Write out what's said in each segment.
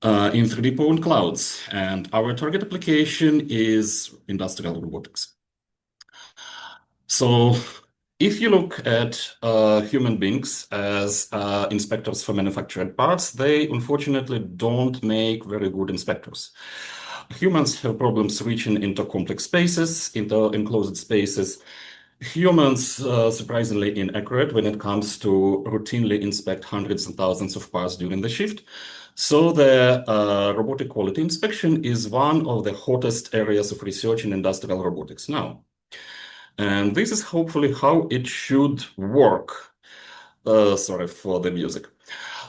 in 3D point clouds, and our target application is industrial robotics. So if you look at human beings as inspectors for manufactured parts, they unfortunately don't make very good inspectors. Humans have problems reaching into complex spaces, into enclosed spaces. Humans surprisingly inaccurate when it comes to routinely inspect hundreds and thousands of parts during the shift. So the robotic quality inspection is one of the hottest areas of research in industrial robotics now. And this is hopefully how it should work. Sorry for the music.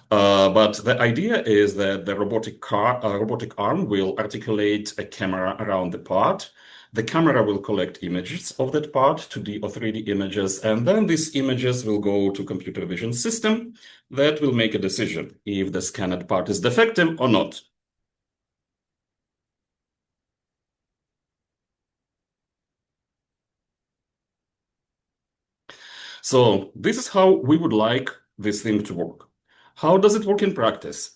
But the idea is that the robotic arm will articulate a camera around the part. The camera will collect images of that part, 2D or 3D images, and then these images will go to computer vision system that will make a decision if the scanned part is defective or not. So this is how we would like this thing to work. How does it work in practice?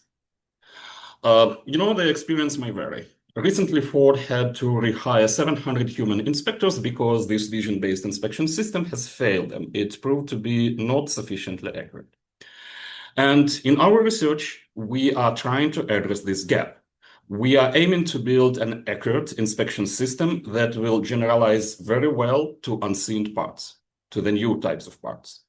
The experience may vary. Recently, Ford had to rehire 700 human inspectors because this vision-based inspection system has failed them. It proved to be not sufficiently accurate. And in our research, we are trying to address this gap. We are aiming to build an accurate inspection system that will generalize very well to unseen parts, to the new types of parts.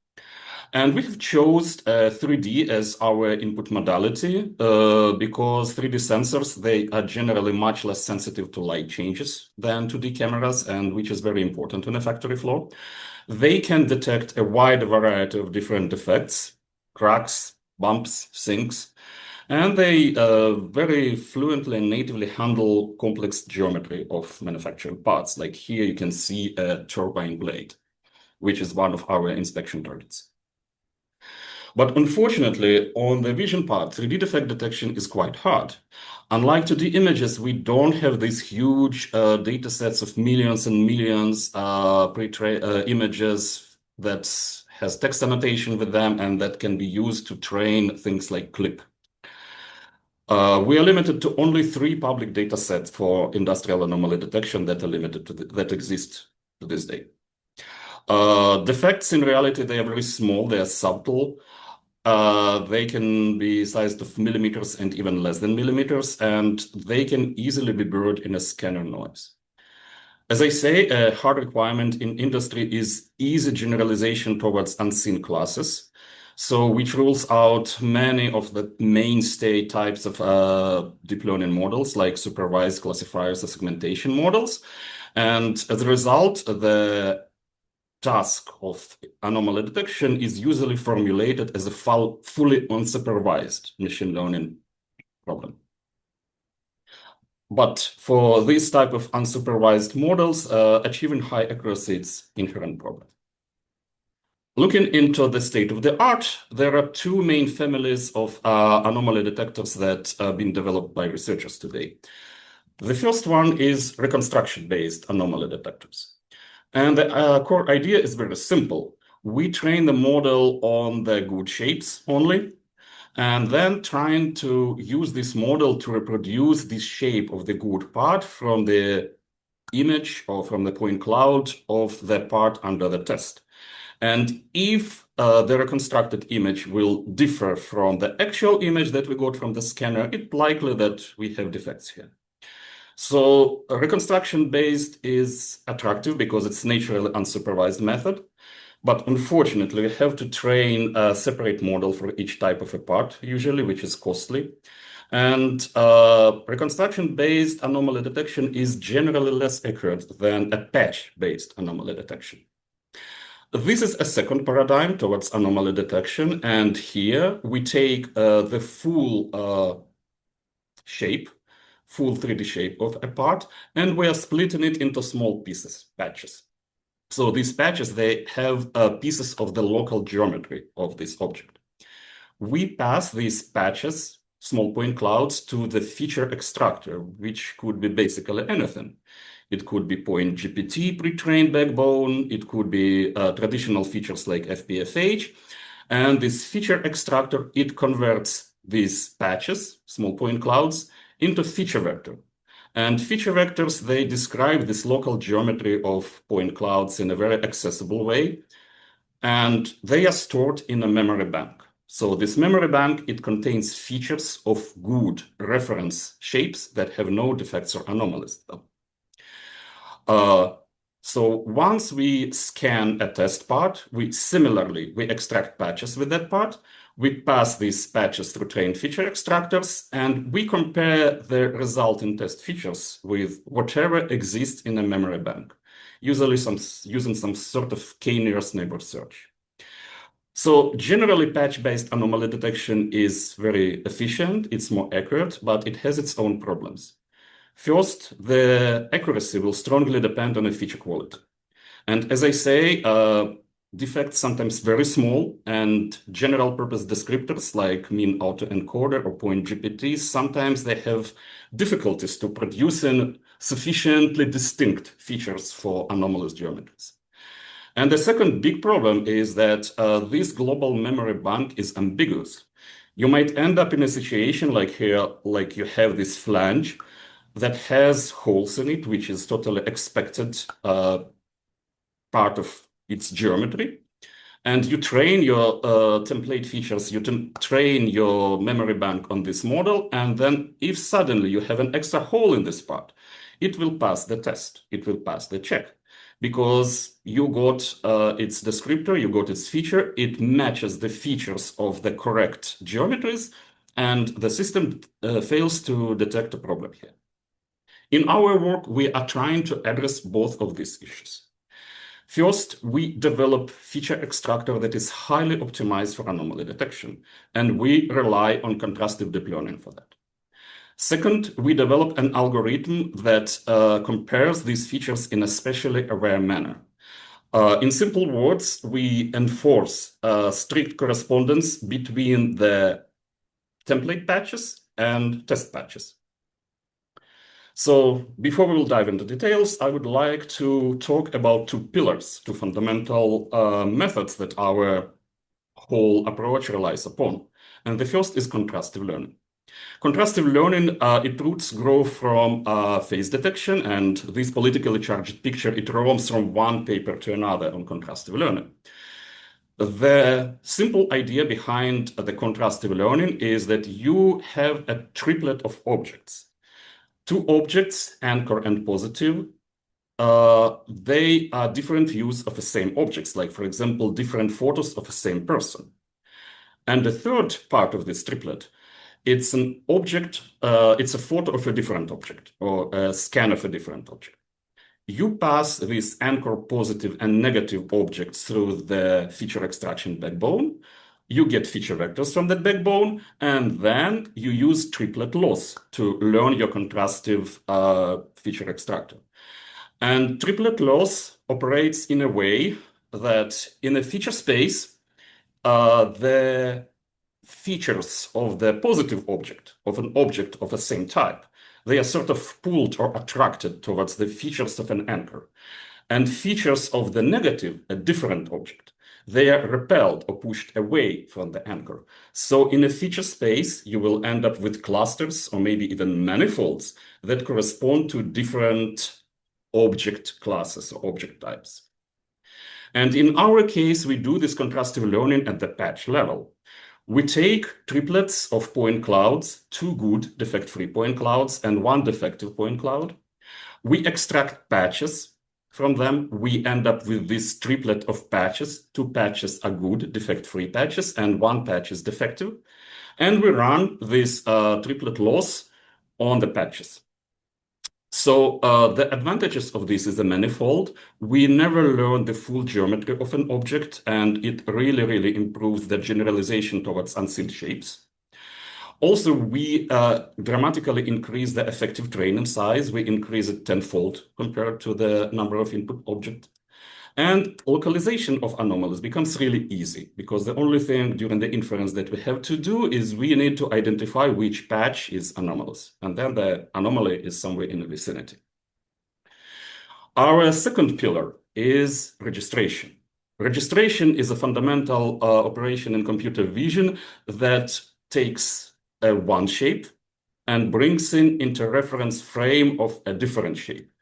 And we have chose 3D as our input modality because 3D sensors, they are generally much less sensitive to light changes than 2D cameras, and which is very important in a factory floor. They can detect a wide variety of different defects, cracks, bumps, sinks, and they very fluently and natively handle complex geometry of manufacturing parts. Like here you can see a turbine blade, which is one of our inspection targets. But unfortunately, on the vision part, 3D defect detection is quite hard. Unlike 2D images, we don't have these huge data sets of millions and millions images that has text annotation with them and that can be used to train things like CLIP. We are limited to only 3 public data sets for industrial anomaly detection that are limited to that exist to this day. Defects in reality, they are very small, they are subtle. They can be sized of millimeters and even less than millimeters, and they can easily be buried in a scanner noise. As I say, a hard requirement in industry is easy generalization towards unseen classes, so which rules out many of the mainstay types of deep learning models like supervised classifiers or segmentation models. And as a result, the task of anomaly detection is usually formulated as a fully unsupervised machine learning problem. But for this type of unsupervised models, achieving high accuracy is an inherent problem. Looking into the state of the art, there are 2 main families of anomaly detectors that have been developed by researchers today. The first one is reconstruction-based anomaly detectors. And the core idea is very simple. We train the model on the good shapes only, and then trying to use this model to reproduce this shape of the good part from the image or from the point cloud of the part under the test. And if the reconstructed image will differ from the actual image that we got from the scanner, it's likely that we have defects here. So reconstruction-based is attractive because it's naturally unsupervised method. But unfortunately, we have to train a separate model for each type of a part, usually, which is costly. And reconstruction-based anomaly detection is generally less accurate than a patch-based anomaly detection. This is a second paradigm towards anomaly detection. And here we take the full shape, full 3D shape of a part, and we are splitting it into small pieces, patches. So these patches, they have pieces of the local geometry of this object. We pass these patches, small point clouds, to the feature extractor, which could be basically anything. It could be point GPT pre-trained backbone. It could be traditional features like FPFH. And this feature extractor, it converts these patches, small point clouds, into feature vector. And feature vectors, they describe this local geometry of point clouds in a very accessible way. And they are stored in a memory bank. So this memory bank, it contains features of good reference shapes that have no defects or anomalies. So once we scan a test part, we extract patches with that part. We pass these patches through trained feature extractors, and we compare the resulting test features with whatever exists in a memory bank, usually using some sort of k-nearest neighbor search. So generally, patch-based anomaly detection is very efficient, it's more accurate, but it has its own problems. First, the accuracy will strongly depend on the feature quality. And as I say, defects sometimes very small, and general purpose descriptors like mean autoencoder or point GPT, sometimes they have difficulties to producing sufficiently distinct features for anomalous geometries. And the second big problem is that this global memory bank is ambiguous. You might end up in a situation like here, like you have this flange that has holes in it, which is totally expected part of its geometry. And you train your template features, you train your memory bank on this model, and then if suddenly you have an extra hole in this part, it will pass the test, it will pass the check. Because you got its descriptor, you got its feature, it matches the features of the correct geometries, and the system fails to detect a problem here. In our work, we are trying to address both of these issues. First, we develop feature extractor that is highly optimized for anomaly detection, and we rely on contrastive deep learning for that. Second, we develop an algorithm that compares these features in a spatially aware manner. In simple words, we enforce strict correspondence between the template patches and test patches. So before we will dive into details, I would like to talk about two pillars, two fundamental methods that our whole approach relies upon. And the first is contrastive learning. Contrastive learning, its roots grow from phase detection, and this politically charged picture, it roams from one paper to another on contrastive learning. The simple idea behind the contrastive learning is that you have a triplet of objects. Two objects, anchor and positive, they are different views of the same objects, like, for example, different photos of the same person. And the third part of this triplet, it's an object, it's a photo of a different object or a scan of a different object. You pass these anchor positive and negative objects through the feature extraction backbone. You get feature vectors from that backbone, and then you use triplet loss to learn your contrastive feature extractor. And triplet loss operates in a way that in a feature space, the features of the positive object, of an object of the same type, they are sort of pulled or attracted towards the features of an anchor. And features of the negative, a different object, they are repelled or pushed away from the anchor. So in a feature space, you will end up with clusters or maybe even manifolds that correspond to different object classes or object types. And in our case, we do this contrastive learning at the patch level. We take triplets of point clouds, two good defect-free point clouds and one defective point cloud. We extract patches from them. We end up with this triplet of patches. Two patches are good defect-free patches and one patch is defective. And we run this triplet loss on the patches. So the advantages of this is a manifold. We never learn the full geometry of an object, and it really, really improves the generalization towards unsealed shapes. Also, we dramatically increase the effective training size. We increase it tenfold compared to the number of input objects. And localization of anomalies becomes really easy because the only thing during the inference that we have to do is we need to identify which patch is anomalous. And then the anomaly is somewhere in the vicinity. Our second pillar is registration. Registration is a fundamental operation in computer vision that takes one shape and brings in into reference frame of a different shape.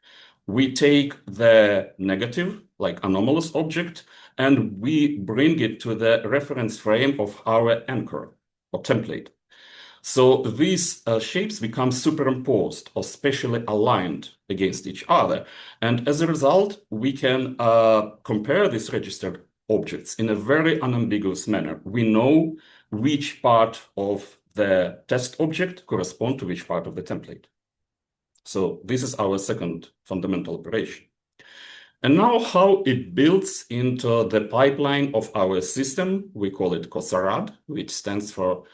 We take the negative, like anomalous object, and we bring it to the reference frame of our anchor or template. So these shapes become superimposed or spatially aligned against each other. And as a result, we can compare these registered objects in a very unambiguous manner. We know which part of the test object corresponds to which part of the template. So this is our second fundamental operation. And now how it builds into the pipeline of our system, we call it COSARAD, which stands for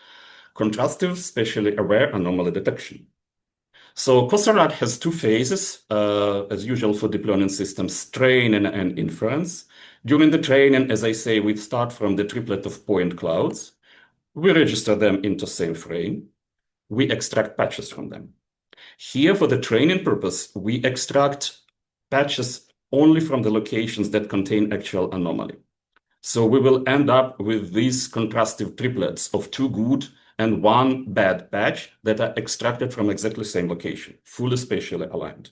Contrastive Spatially Aware Anomaly Detection. So COSARAD has two phases, as usual for deep learning systems, training and inference. During the training, as I say, we start from the triplet of point clouds. We register them into same frame. We extract patches from them. Here, for the training purpose, we extract patches only from the locations that contain actual anomaly. So we will end up with these contrastive triplets of two good and one bad patch that are extracted from exactly the same location, fully spatially aligned.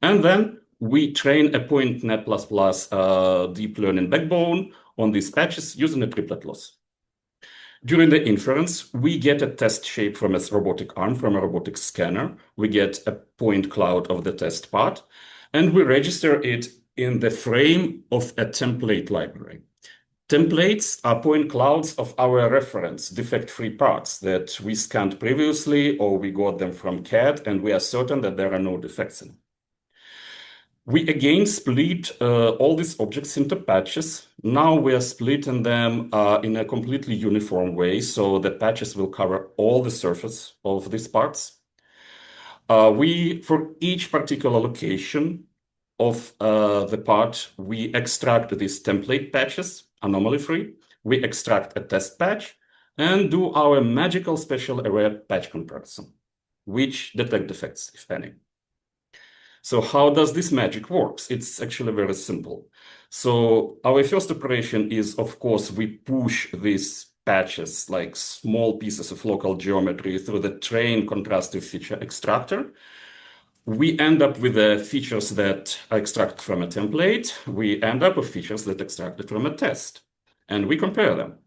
And then we train a PointNet++ deep learning backbone on these patches using a triplet loss. During the inference, we get a test shape from a robotic arm, from a robotic scanner. We get a point cloud of the test part, and we register it in the frame of a template library. Templates are point clouds of our reference, defect-free parts that we scanned previously, or we got them from CAD, and we are certain that there are no defects in them. We again split all these objects into patches. Now we are splitting them in a completely uniform way, so the patches will cover all the surface of these parts. For each particular location of the part, we extract these template patches, anomaly-free. We extract a test patch and do our magical spatial aware patch comparison, which detect defects, if any. So how does this magic work? It's actually very simple. So our first operation is, of course, we push these patches like small pieces of local geometry through the train contrastive feature extractor. We end up with the features that are extracted from a template. We end up with features that are extracted from a test, and we compare them.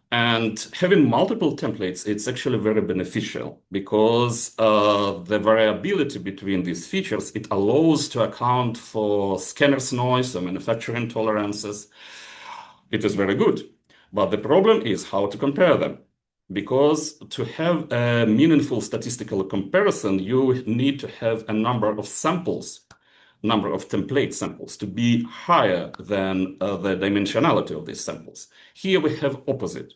And having multiple templates, it's actually very beneficial because the variability between these features, it allows to account for scanner's noise or manufacturing tolerances. It is very good. But the problem is how to compare them. Because to have a meaningful statistical comparison, you need to have a number of samples, number of template samples to be higher than the dimensionality of these samples. Here we have opposite.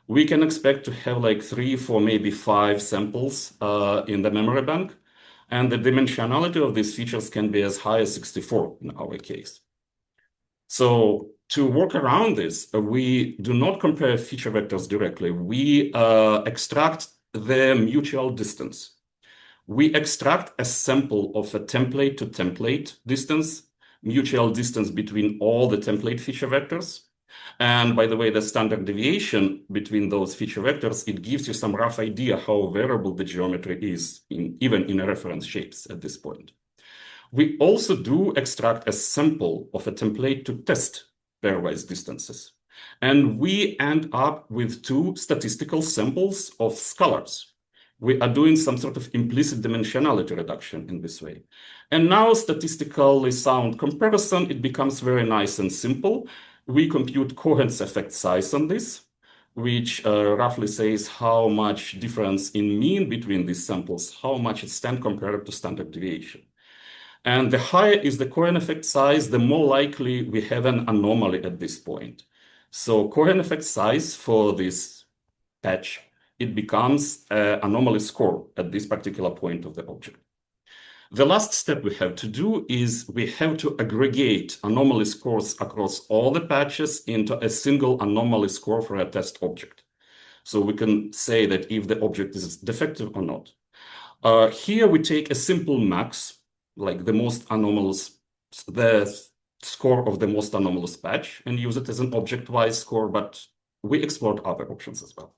We can expect to have like 3, 4, maybe 5 samples in the memory bank, and the dimensionality of these features can be as high as 64 in our case. So to work around this, we do not compare feature vectors directly. We extract the mutual distance. We extract a sample of a template to template distance, mutual distance between all the template feature vectors. And by the way, the standard deviation between those feature vectors, it gives you some rough idea how variable the geometry is, even in reference shapes at this point. We also do extract a sample of a template to test pairwise distances. And we end up with 2 statistical samples of scalars. We are doing some sort of implicit dimensionality reduction in this way. And now statistically sound comparison, it becomes very nice and simple. We compute coherence effect size on this, which roughly says how much difference in mean between these samples, how much it stands compared to standard deviation. And the higher is the coherence effect size, the more likely we have an anomaly at this point. So coherence effect size for this patch, it becomes an anomaly score at this particular point of the object. The last step we have to do is we have to aggregate anomaly scores across all the patches into a single anomaly score for a test object. So we can say that if the object is defective or not. Here we take a simple max, like the most anomalous, the score of the most anomalous patch, and use it as an object-wise score, but we explored other options as well.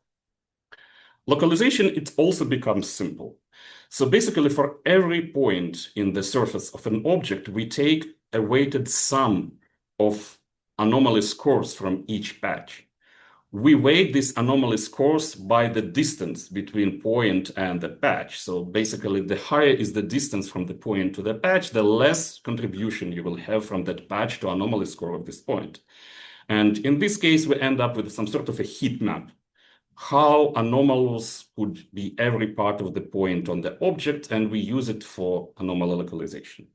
Localization, it also becomes simple. So basically, for every point in the surface of an object, we take a weighted sum of anomaly scores from each patch. We weight this anomaly scores by the distance between point and the patch. So basically, the higher is the distance from the point to the patch, the less contribution you will have from that patch to anomaly score of this point. And in this case, we end up with some sort of a heat map. How anomalous would be every part of the point on the object, and we use it for anomaly localization.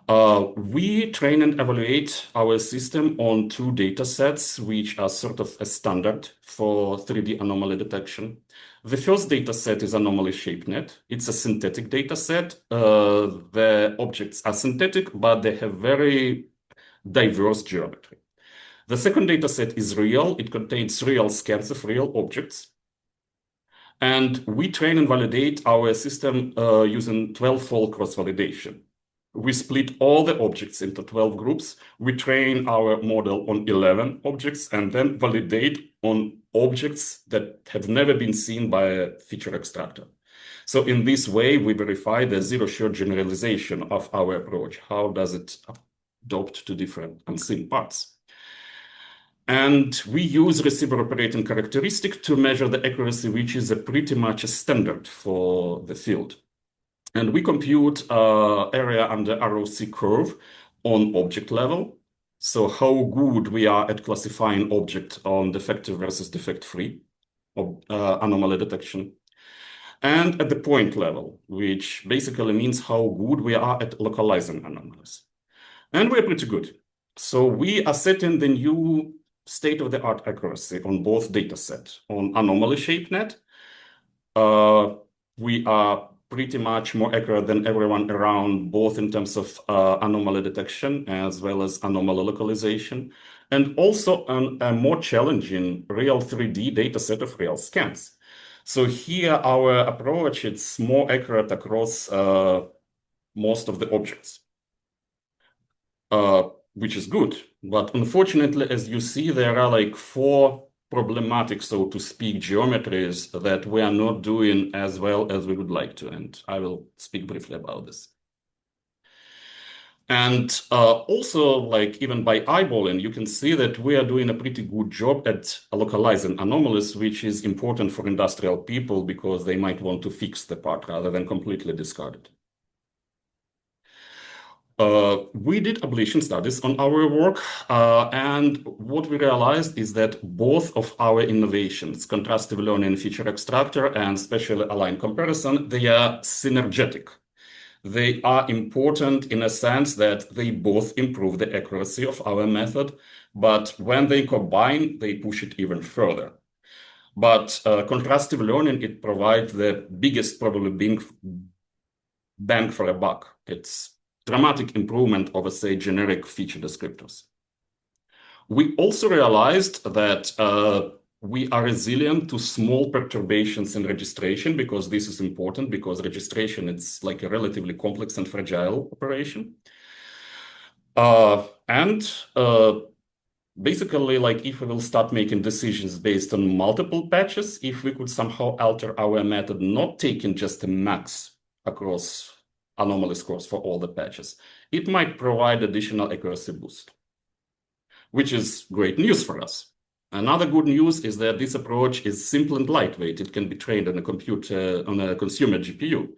We train and evaluate our system on two data sets, which are sort of a standard for 3D anomaly detection. The first data set is anomaly ShapeNet. It's a synthetic data set. The objects are synthetic, but they have very diverse geometry. The second data set is real. It contains real scans of real objects. And we train and validate our system using 12-fold cross-validation. We split all the objects into 12 groups. We train our model on 11 objects and then validate on objects that have never been seen by a feature extractor. So in this way, we verify the zero-shot generalization of our approach. How does it adopt to different unseen parts? And we use receiver operating characteristic to measure the accuracy, which is pretty much a standard for the field. And we compute area under ROC curve on object level. So how good we are at classifying object on defective versus defect-free anomaly detection. And at the point level, which basically means how good we are at localizing anomalies. And we're pretty good. So we are setting the new state-of-the-art accuracy on both data sets. On anomaly ShapeNet, we are pretty much more accurate than everyone around, both in terms of anomaly detection as well as anomaly localization, and also on a more challenging real 3D data set of real scans. So here our approach is more accurate across most of the objects, which is good. But unfortunately, as you see, there are like 4 problematic, so to speak, geometries that we are not doing as well as we would like to. And I will speak briefly about this. And also, like even by eyeballing, you can see that we are doing a pretty good job at localizing anomalies, which is important for industrial people because they might want to fix the part rather than completely discard it. We did ablation studies on our work, and what we realized is that both of our innovations, contrastive learning feature extractor and spatially aligned comparison, they are synergetic. They are important in a sense that they both improve the accuracy of our method, but when they combine, they push it even further. But contrastive learning, it provides the biggest probably bang for a buck. It's dramatic improvement over, say, generic feature descriptors. We also realized that we are resilient to small perturbations in registration, because this is important, because registration is like a relatively complex and fragile operation. Basically, like if we will start making decisions based on multiple patches, if we could somehow alter our method, not taking just a max across anomaly scores for all the patches, it might provide additional accuracy boost, which is great news for us. Another good news is that this approach is simple and lightweight. It can be trained on a computer, on a consumer GPU.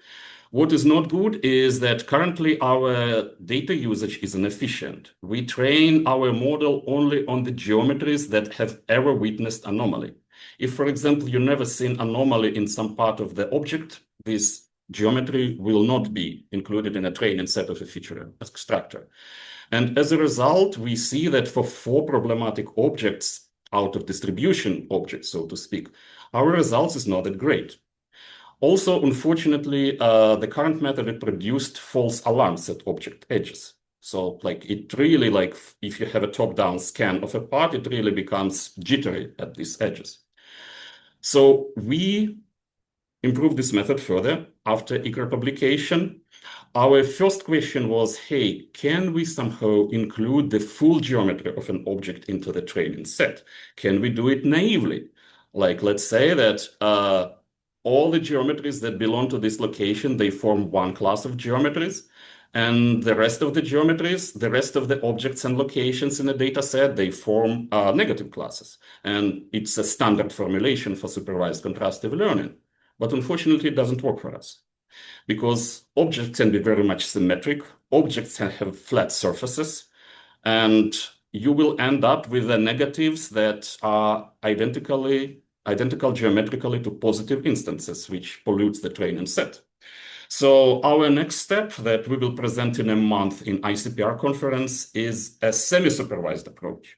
What is not good is that currently our data usage is inefficient. We train our model only on the geometries that have ever witnessed anomaly. If, for example, you never seen anomaly in some part of the object, this geometry will not be included in a training set of a feature extractor. And as a result, we see that for 4 problematic objects out of distribution objects, so to speak, our results is not that great. Also, unfortunately, the current method produced false alarms at object edges. So like it really, like if you have a top-down scan of a part, it really becomes jittery at these edges. So we improved this method further after ICRA publication. Our first question was, hey, can we somehow include the full geometry of an object into the training set? Can we do it naively? Like, let's say that all the geometries that belong to this location, they form one class of geometries. And the rest of the geometries, the rest of the objects and locations in a data set, they form negative classes. And it's a standard formulation for supervised contrastive learning. But unfortunately, it doesn't work for us because objects can be very much symmetric. Objects can have flat surfaces, and you will end up with the negatives that are identical geometrically to positive instances, which pollutes the training set. So our next step that we will present in a month in ICPR conference is a semi-supervised approach.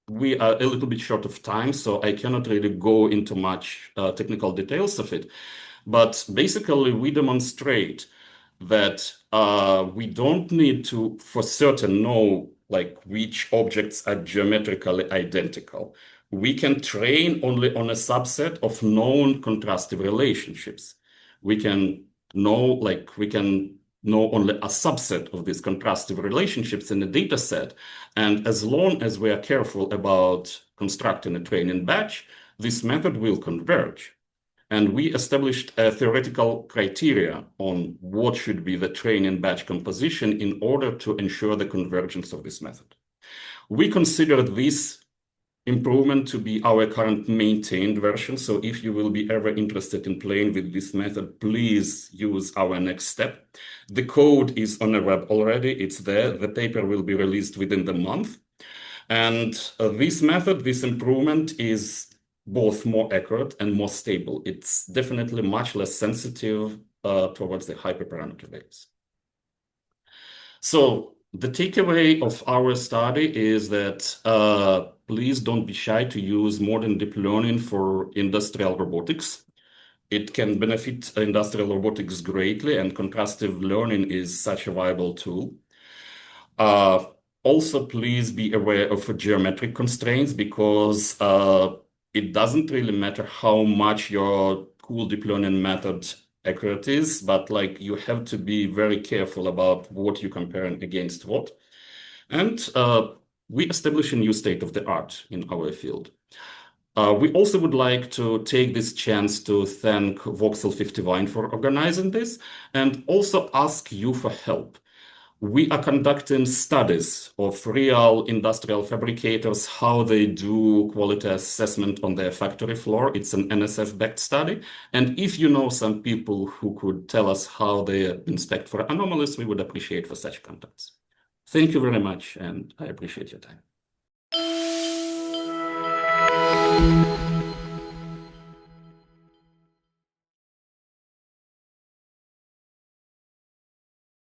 We are a little bit short of time, so I cannot really go into much technical details of it. But basically, we demonstrate that we don't need to, for certain, know like which objects are geometrically identical. We can train only on a subset of known contrastive relationships. We can know only a subset of these contrastive relationships in a data set. And as long as we are careful about constructing a training batch, this method will converge. And we established a theoretical criteria on what should be the training batch composition in order to ensure the convergence of this method. We consider this improvement to be our current maintained version. So if you will be ever interested in playing with this method, please use our next step. The code is on the web already. It's there. The paper will be released within the month. And this method, this improvement is both more accurate and more stable. It's definitely much less sensitive towards the hyperparameter values. So the takeaway of our study is that please don't be shy to use modern deep learning for industrial robotics. It can benefit industrial robotics greatly, and contrastive learning is such a viable tool. Also, please be aware of geometric constraints because it doesn't really matter how much your cool deep learning method accurate is, but like you have to be very careful about what you're comparing against what. And we establish a new state of the art in our field. We also would like to take this chance to thank Voxel 51 for organizing this and also ask you for help. We are conducting studies of real industrial fabricators, how they do quality assessment on their factory floor. It's an NSF-backed study. And if you know some people who could tell us how they inspect for anomalies, we would appreciate for such contacts. Thank you very much, and I appreciate your time.